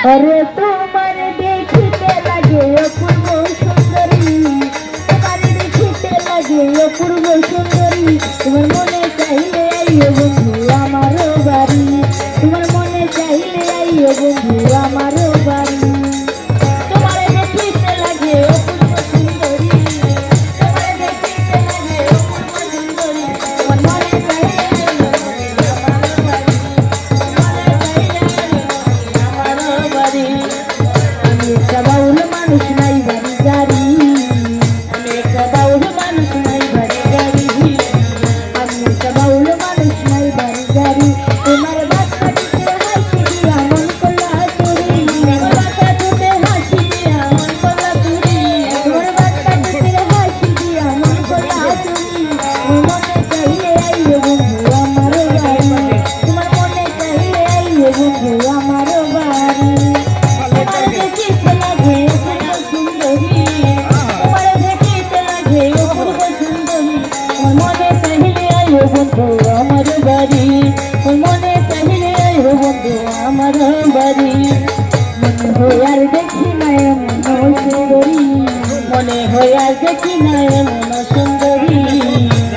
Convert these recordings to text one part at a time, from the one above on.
अरे तुम्हार देखते लगे अपूर्व सुंदरी, तुम्हार देखते लगे अपूर्व सुंदरी। तुम्हार मने चाइले आइयो बंधु आमार बाड़ी, तुम्हार मने चाइले आइयो बंधु आमार बाड़ी। तुम्हार देखते लगे अपूर्व सुंदरी, तुम्हार देखते लगे अपूर्व सुंदरी। तुम्हार मने चाइले आइयो बंधु आमार बाड़ी, तुम्हार चाइले आइयो आमार बाड़ी। আমি একটা বাউল মানুষ নাই বাড়ি গাড়ি, আমি একটা বাউল মানুষ নাই বাড়ি গাড়ি, আমি একটা বাউল মানুষ নাই বাড়ি গাড়ি। তোমার বাচ্চা দিতে হাসি দিয়া মন করলা চুরি, তোমার বাচ্চা দিতে হাসি দিয়া মন করলা চুরি, তোমার বাচ্চা দিতে হাসি দিয়া মন করলা চুরি। তোমার মনে চাইলে আইও বন্ধু আমার বাড়ি, তোমার মনে চাইলে আইও বন্ধু আমার বাড়ি। বন্ধু আমার বাড়ি, মনে চাইলে আইও বন্ধু আমার বাড়ি। মনে হয় আর দেখি না এমন সুন্দরী, মনে হয় আর দেখি না এমন সুন্দরী,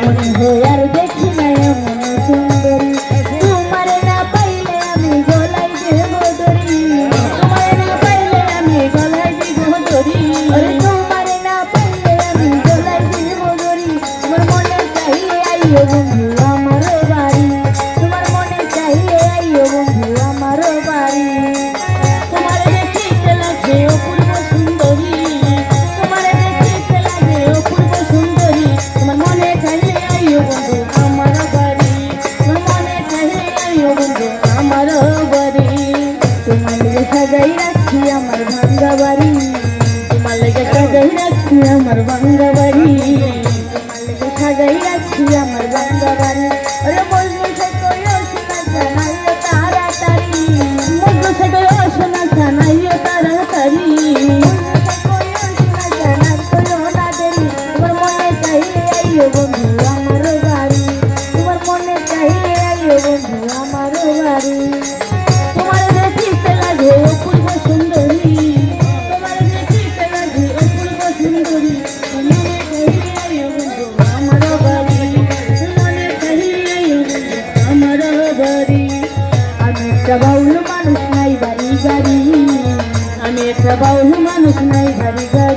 মনে হয় আর দেখি না এমন সুন্দরী। তোমার না পাইলে আমি গলায় দেব দড়ি, তোমার না পাইলে আমি গলায় দেব দড়ি, আরে তোমার না পাইলে আমি গলায় দেব দড়ি। তোমার মনে চাইলে আইও বন্ধু আমার বাড়ি, তোমার মনে চাইলে আইও বন্ধু আমার বাড়ি। তোমার দেখিতে লাগে অপূর্ব সুন্দরী, তোমার দেখিতে লাগে অপূর্ব সুন্দরী। তোমার মনে চাইলে আইও বন্ধু আমার বাড়ি, তোমার মনে চাইলে আইও বন্ধু আমার বাড়ি। তোমার লেগে সাজাই রাখছি আমার ভাঙ্গা বাড়ি, তোমার লেগে সাজাই রাখছি আমার ভাঙ্গা বাড়ি, তোমার লেগে সাজাই রাখছি আমার ভাঙ্গা বাড়ি। আরে মজনু থেকে শোনা জানাইও তাড়াতাড়ি, মজনু থেকে শোনা জানাইও তাড়াতাড়ি, শোনা জানাইও না দেরি। তোমার মনে চাইলে আইও বন্ধু আমার বাড়ি, তোমার মনে চাইলে আইও বন্ধু আমার বাড়ি। তোমার দেখিতে লাগে অপূর্ব সুন্দরী, তোমার দেখিতে লাগে অপূর্ব সুন্দরী। মনে চাইলে আইও বন্ধু আমার বাড়ি, মনে চাইলে আইও বন্ধু আমার বাড়ি। আমি একটা বাউল মানুষ নাই বাড়ি গাড়ি, আমি একটা বাউল মানুষ নাই বাড়ি গাড়ি।